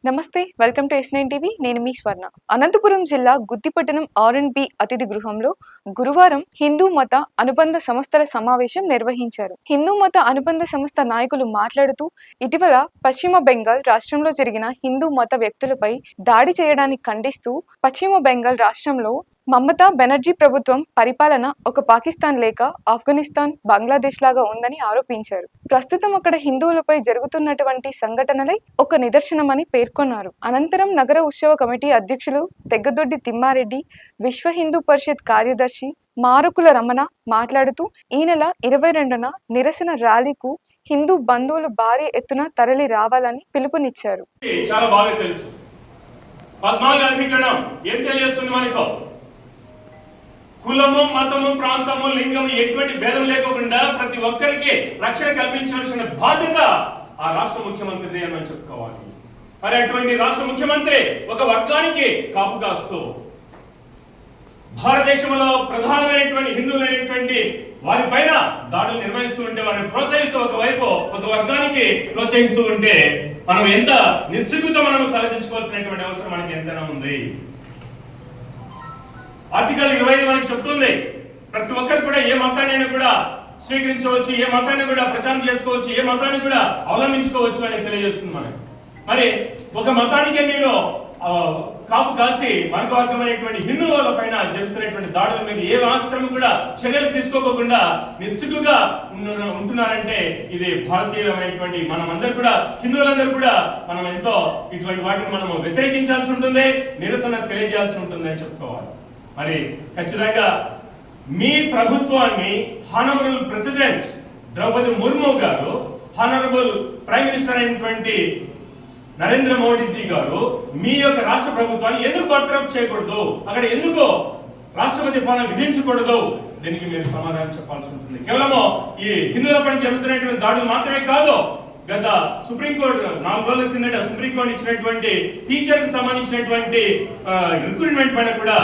నమస్తే, welcome to S9 TV. నేను మీ స్వర్ణ. అనంతపురం జిల్లా గుత్తిపట్టణం R&B అతిథి గృహంలో గురువారం హిందూ మత అనుబంధ సంస్థల సమావేశం నిర్వహించారు. హిందూ మత అనుబంధ సంస్థ నాయకులు మాట్లాడుతూ, ఇటీవల పశ్చిమ బెంగాల్ రాష్ట్రంలో జరిగిన హిందూ మత వ్యక్తులపై దాడి చేయడాన్ని ఖండిస్తూ, పశ్చిమ బెంగాల్ రాష్ట్రంలో మమతా బెనర్జీ ప్రభుత్వం పరిపాలన ఒక పాకిస్తాన్ లేక ఆఫ్ఘనిస్తాన్, బంగ్లాదేశ్ లాగా ఉందని ఆరోపించారు. ప్రస్తుతం అక్కడ హిందువులపై జరుగుతున్నటువంటి సంఘటనలై ఒక నిదర్శనమని పేర్కొన్నారు. అనంతరం నగర ఉత్సవ కమిటీ అధ్యక్షులు తెగ్గదొడ్డి తిమ్మారెడ్డి, విశ్వ హిందూ పరిషత్ కార్యదర్శి మారుకుల రమణ మాట్లాడుతూ, ఈ నెల 22న నిరసన ర్యాలీకు హిందూ బంధువులు భారీ ఎత్తున తరలి రావాలని పిలుపునిచ్చారు. చాలా బాగా తెలుసు 14 అధికరణం ఏం తెలియజేస్తుంది మనకు? కులము, మతము, ప్రాంతము, లింగము ఎటువంటి భేదం లేకుండా ప్రతి ఒక్కరికి రక్షణ కల్పించాల్సిన బాధ్యత ఆ రాష్ట్ర ముఖ్యమంత్రిదే అని చెప్పుకోవాలి. మరి అటువంటి రాష్ట్ర ముఖ్యమంత్రి ఒక వర్గానికి కాపు కాస్తూ భారతదేశంలో ప్రధానమైనటువంటి హిందువులైనటువంటి వారి పైన దాడులు నిర్వహిస్తూ ఉంటే, వారిని ప్రోత్సహిస్తూ ఒకవైపు ఒక వర్గానికి ప్రోత్సహిస్తూ ఉంటే మనం ఎంత నిస్సిగ్గుతో మనం తలదించుకోవాల్సినటువంటి అవసరం మనకి ఎంతైనా ఉంది. ఆర్టికల్ 25 మనకి చెప్తుంది, ప్రతి ఒక్కరు కూడా ఏ మతాన్ని కూడా స్వీకరించవచ్చు, ఏ మతాన్ని కూడా ప్రచారం చేసుకోవచ్చు, ఏ మతాన్ని కూడా అవలంబించుకోవచ్చు అని తెలియజేస్తుంది మనకి. మరి ఒక మతానికే మీరు కాపు కాల్చి మరొక వర్గమైనటువంటి హిందువుల పైన జరుగుతున్నటువంటి దాడుల మీద ఏ మాత్రం కూడా చర్యలు తీసుకోకుండా నిస్సిగ్గుగా ఉంటున్నారంటే ఇది భారతీయులమైనటువంటి మనమందరూ కూడా, హిందువులందరూ కూడా మనం ఎంతో ఇటువంటి వాటిని మనము వ్యతిరేకించాల్సి ఉంటుంది, నిరసన తెలియజేయాల్సి ఉంటుంది అని చెప్పుకోవాలి. మరి ఖచ్చితంగా మీ ప్రభుత్వాన్ని హానరబుల్ ప్రెసిడెంట్ ద్రౌపది ముర్ము గారు, హానరబుల్ ప్రైమ్ మినిస్టర్ అయినటువంటి నరేంద్ర మోడీజీ గారు మీ యొక్క రాష్ట్ర ప్రభుత్వాన్ని ఎందుకు బర్తరఫ్ చేయకూడదు, అక్కడ ఎందుకు రాష్ట్రపతి పాలన విధించకూడదు, దీనికి మీరు సమాధానం చెప్పాల్సి ఉంటుంది. కేవలము ఈ హిందువుల పైన జరుగుతున్నటువంటి దాడులు మాత్రమే కాదు, గత సుప్రీంకోర్టు 4 రోజుల కిందట సుప్రీంకోర్టు ఇచ్చినటువంటి టీచర్ కి సంబంధించినటువంటి రిక్రూట్మెంట్ పైన కూడా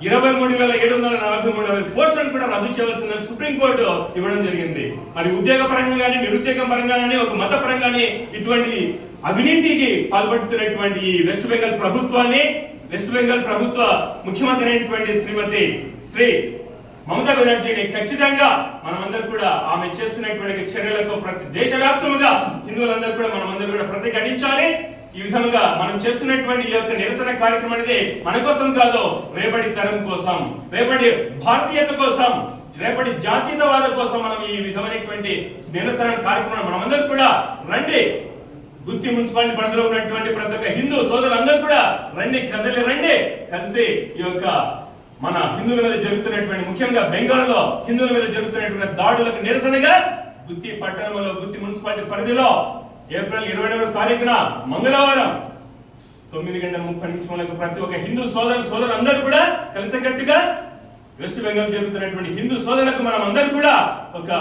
23,743 పోస్టులను కూడా రద్దు చేయవలసిందని సుప్రీంకోర్టు ఇవ్వడం జరిగింది. మరి ఉద్యోగ పరంగా కానీ, నిరుద్యోగ పరంగా కానీ, ఒక మత పరంగానే ఇటువంటి అవినీతికి పాల్పడుతున్నటువంటి ఈ వెస్ట్ బెంగాల్ ప్రభుత్వాన్ని, వెస్ట్ బెంగాల్ ప్రభుత్వ ముఖ్యమంత్రి అయినటువంటి శ్రీమతి శ్రీ మమతా బెనర్జీని ఖచ్చితంగా మనమందరూ కూడా ఆమె చేస్తున్నటువంటి చర్యలకు ప్రతి దేశవ్యాప్తంగా హిందువులందరూ కూడా మనమందరూ కూడా ప్రతిఘటించాలి. ఈ విధంగా మనం చేస్తున్నటువంటి ఈ యొక్క నిరసన కార్యక్రమం అనేది మన కోసం కాదు, రేపటి తరం కోసం, రేపటి భారతీయత కోసం, రేపటి జాతీయతవాద కోసం మనం ఈ విధమైనటువంటి నిరసన కార్యక్రమం మనమందరూ కూడా రండి. గుత్తి మున్సిపాలిటీ పరిధిలో ఉన్నటువంటి ప్రతి ఒక్క హిందూ సోదరులందరూ కూడా రండి, కదలి రండి, కలిసి ఈ యొక్క మన హిందువుల మీద జరుగుతున్నటువంటి, ముఖ్యంగా బెంగాల్లో హిందువుల మీద జరుగుతున్నటువంటి దాడులకు నిరసనగా గుత్తి పట్టణంలో, గుత్తి మున్సిపాలిటీ పరిధిలో ఏప్రిల్ 22వ తారీఖున మంగళవారం 9:30 ప్రతి ఒక్క హిందూ సోదరులందరూ కూడా కలిసికట్టుగా వెస్ట్ బెంగాల్ జరుగుతున్నటువంటి హిందూ సోదరులకు మనం అందరూ కూడా ఒక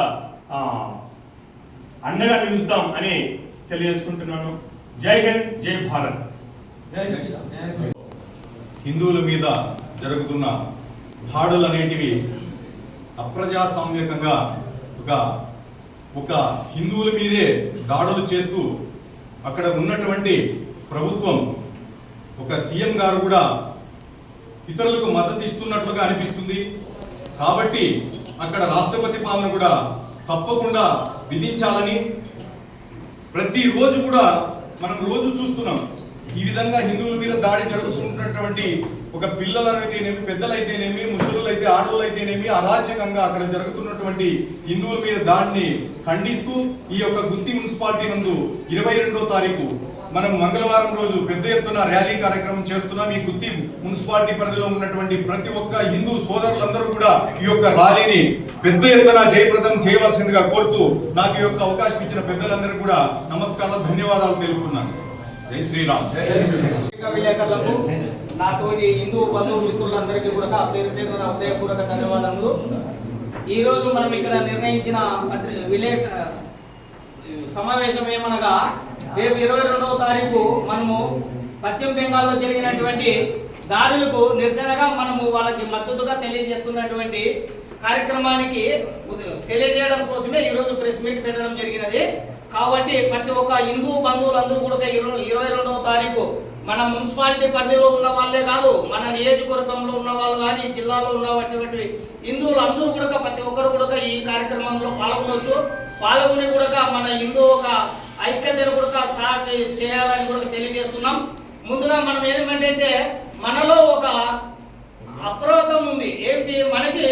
అండగా నిలుస్తాం అని తెలియజేసుకుంటున్నాను. జై హింద్, జై భారత్. హిందువుల మీద జరుగుతున్న దాడులు అనేటివి అప్రజాస్వామ్యకంగా ఒక హిందువుల మీదే దాడులు చేస్తూ అక్కడ ఉన్నటువంటి ప్రభుత్వం, ఒక సీఎం గారు కూడా ఇతరులకు మద్దతు ఇస్తున్నట్లుగా అనిపిస్తుంది. కాబట్టి అక్కడ రాష్ట్రపతి పాలన కూడా తప్పకుండా విధించాలని ప్రతిరోజు కూడా మనం రోజు చూస్తున్నాం. ఈ విధంగా హిందువుల మీద దాడి జరుగుతున్నటువంటి ఒక పిల్లలైతేనేమి, పెద్దలైతేనేమి, ముసలులైతే, ఆడవాళ్ళైతేనేమి అరాచకంగా అక్కడ జరుగుతున్నటువంటి హిందువుల మీద దాడిని ఖండిస్తూ ఈ యొక్క గుత్తి మున్సిపాలిటీ నందు 22వ తారీఖు మనం మంగళవారం రోజు పెద్ద ఎత్తున ర్యాలీ కార్యక్రమం చేస్తున్నాం. ఈ గుత్తి మున్సిపాలిటీ పరిధిలో ఉన్నటువంటి ప్రతి ఒక్క హిందూ సోదరులందరూ కూడా ఈ యొక్క ర్యాలీని పెద్ద ఎత్తున జయప్రదం చేయవలసిందిగా కోరుతూ నాకు ఈ యొక్క అవకాశం ఇచ్చిన పెద్దలందరూ కూడా నమస్కారాలు, ధన్యవాదాలు తెలుపుతున్నాను. జై శ్రీరామ్. విలేకరులకు, నాతోటి హిందూ బంధువు మిత్రులందరికీ కూడా పేరు పేరున హృదయపూర్వక ధన్యవాదములు. ఈరోజు మనం ఇక్కడ నిర్ణయించిన సమావేశం ఏమనగా, రేపు 22వ తారీఖు మనము పశ్చిమ బెంగాల్లో జరిగినటువంటి దాడులకు నిరసనగా మనము వాళ్ళకి మద్దతుగా తెలియజేస్తున్నటువంటి కార్యక్రమానికి తెలియజేయడం కోసమే ఈరోజు ప్రెస్ మీట్ పెట్టడం జరిగినది. కాబట్టి ప్రతి ఒక్క హిందూ బంధువులందరూ కూడా 22వ తారీఖు మన మున్సిపాలిటీ పరిధిలో ఉన్న వాళ్ళే కాదు, మన నియోజకవర్గంలో ఉన్న వాళ్ళు కానీ జిల్లాలో ఉన్నటువంటి హిందువులు అందరూ కూడా ప్రతి ఒక్కరు కూడా ఈ కార్యక్రమంలో పాల్గొనవచ్చు. పాల్గొని కూడా మన హిందూ ఒక ఐక్యతను కూడా చేయాలని కూడా తెలియజేస్తున్నాం. ముందుగా మనం ఏమంటే మనలో ఒక అప్రమత్తం ఉంది. ఏంటి, మనకి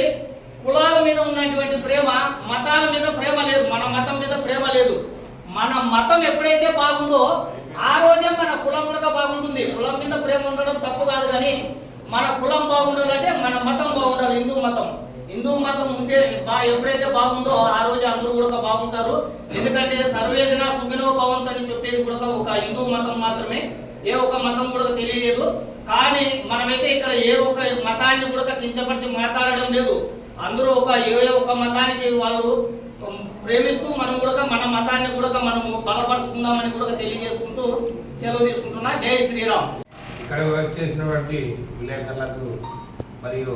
కులాల మీద ఉన్నటువంటి ప్రేమ, మతాల మీద ప్రేమ లేదు. మన మతం మీద ప్రేమ లేదు. మన మతం ఎప్పుడైతే బాగుందో ఆ రోజే మన కులం కూడా బాగుంటుంది. కులం మీద ప్రేమ ఉండడం తప్పు కాదు, కానీ మన కులం బాగుండాలంటే మన మతం బాగుండాలి. హిందూ మతం ఉంటే ఎప్పుడైతే బాగుందో ఆ రోజు అందరూ కూడా బాగుంటారు. ఎందుకంటే సర్వేజన సుఖినో భవంతు అని చెప్పేది కూడా ఒక హిందూ మతం మాత్రమే, ఏ ఒక్క మతం కూడా తెలియదు. కానీ మనమైతే ఇక్కడ ఏ ఒక్క మతాన్ని కూడా కించపరిచి మాట్లాడడం లేదు. అందరూ ఏ ఒక్క మతానికి వాళ్ళు ప్రేమిస్తూ మనం కూడా మన మతాన్ని కూడా మనము బలపరుచుకుందామని కూడా తెలియజేసుకుంటూ సెలవు తీసుకుంటున్నా. జై శ్రీరామ్. ఇక్కడ వచ్చేసినటువంటి విలేకరులకు మరియు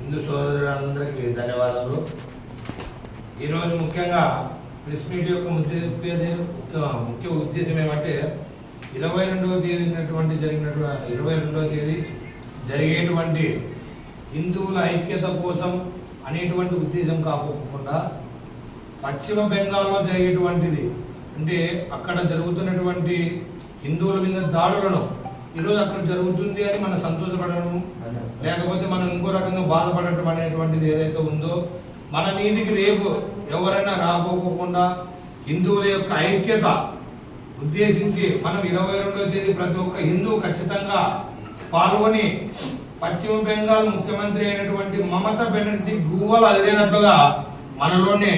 హిందూ సోదరులందరికీ ధన్యవాదాలు. ఈరోజు ముఖ్యంగా ప్రెస్ మీట్ యొక్క ముఖ్య ఉద్దేశం ఏమంటే 22వ తేదీ జరిగేటువంటి హిందువుల ఐక్యత కోసం అనేటువంటి ఉద్దేశం కాకుండా పశ్చిమ బెంగాల్లో జరిగేటువంటిది, అంటే అక్కడ జరుగుతున్నటువంటి హిందువుల మీద దాడులను ఈరోజు అక్కడ జరుగుతుంది అని మనం సంతోషపడడం, లేకపోతే మనం ఇంకో రకంగా బాధపడటం అనేటువంటిది ఏదైతే ఉందో, మన మీదికి రేపు ఎవరైనా రాబోకుండా హిందువుల యొక్క ఐక్యత ఉద్దేశించి మనం 22వ తేదీ ప్రతి ఒక్క హిందువు ఖచ్చితంగా పాల్గొని పశ్చిమ బెంగాల్ ముఖ్యమంత్రి అయినటువంటి మమతా బెనర్జీ గువ్వలు అదిరేటట్లుగా మనలోనే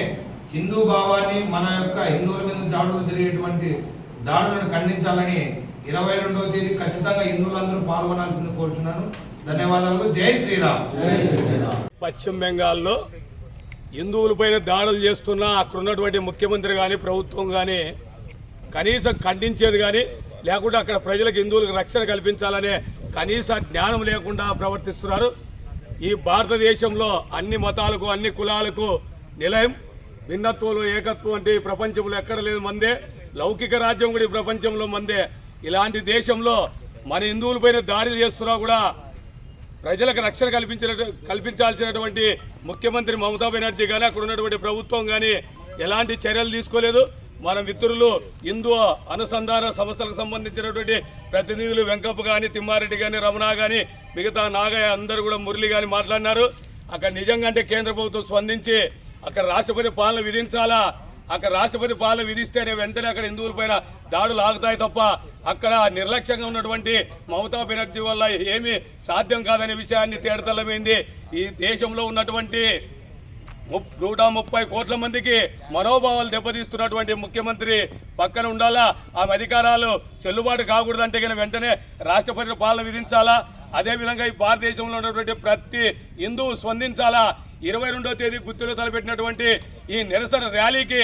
హిందూ భావాన్ని, మన యొక్క హిందువుల మీద దాడులు జరిగేటువంటి దాడులను ఖండించాలని 22వ తేదీ ఖచ్చితంగా హిందువులందరూ పాల్గొనాల్సింది కోరుతున్నాను. ధన్యవాదాలు. జై శ్రీరామ్. పశ్చిమ బెంగాల్లో హిందువులపైన దాడులు చేస్తున్న అక్కడ ఉన్నటువంటి ముఖ్యమంత్రి కానీ ప్రభుత్వం కానీ కనీసం ఖండించేది కానీ, లేకుంటే అక్కడ ప్రజలకు హిందువులకు రక్షణ కల్పించాలనే కనీస జ్ఞానం లేకుండా ప్రవర్తిస్తున్నారు. ఈ భారతదేశంలో అన్ని మతాలకు అన్ని కులాలకు నిలయం, భిన్నత్వంలో ఏకత్వం అంటే ఈ ప్రపంచంలో ఎక్కడ లేదు మందే, లౌకిక రాజ్యం కూడా ఈ ప్రపంచంలో మందే. ఇలాంటి దేశంలో మన హిందువులపైన దాడులు చేస్తున్నా కూడా ప్రజలకు రక్షణ కల్పించాల్సినటువంటి ముఖ్యమంత్రి మమతా బెనర్జీ కానీ అక్కడ ఉన్నటువంటి ప్రభుత్వం కానీ ఎలాంటి చర్యలు తీసుకోలేదు. మన మిత్రులు హిందూ అనుసంధాన సంస్థలకు సంబంధించినటువంటి ప్రతినిధులు వెంకప్ప కానీ, తిమ్మారెడ్డి కానీ, రమణ కానీ, మిగతా నాగయ్య అందరూ కూడా మురళి కానీ మాట్లాడినారు. అక్కడ నిజంగా అంటే కేంద్ర ప్రభుత్వం స్పందించి అక్కడ రాష్ట్రపతి పాలన విధించాలా, అక్కడ రాష్ట్రపతి పాలన విధిస్తేనే వెంటనే అక్కడ హిందువులపైన దాడులు ఆగుతాయి తప్ప అక్కడ నిర్లక్ష్యంగా ఉన్నటువంటి మమతా బెనర్జీ వల్ల ఏమీ సాధ్యం కాదనే విషయాన్ని తేడతల్లమైంది. ఈ దేశంలో ఉన్నటువంటి 130 కోట్ల మందికి మనోభావాలు దెబ్బతీస్తున్నటువంటి ముఖ్యమంత్రి పక్కన ఉండాలా. ఆమె అధికారాలు చెల్లుబాటు కాకూడదంటే కనుక వెంటనే రాష్ట్రపతి పాలన విధించాలా. అదేవిధంగా ఈ భారతదేశంలో ఉన్నటువంటి ప్రతి హిందువు స్పందించాలా. 22వ తేదీ గుర్తులో తలపెట్టినటువంటి ఈ నిరసన ర్యాలీకి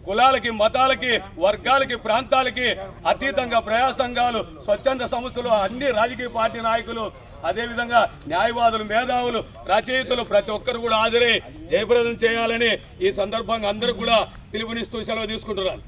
కులాలకి, మతాలకి, వర్గాలకి, ప్రాంతాలకి అతీతంగా ప్రజా సంఘాలు, స్వచ్ఛంద సంస్థలు, అన్ని రాజకీయ పార్టీ నాయకులు, అదేవిధంగా న్యాయవాదులు, మేధావులు, రచయితలు ప్రతి ఒక్కరు కూడా హాజరై జయప్రదం చేయాలని ఈ సందర్భంగా అందరూ కూడా పిలుపునిస్తూ సెలవు తీసుకుంటున్నారు.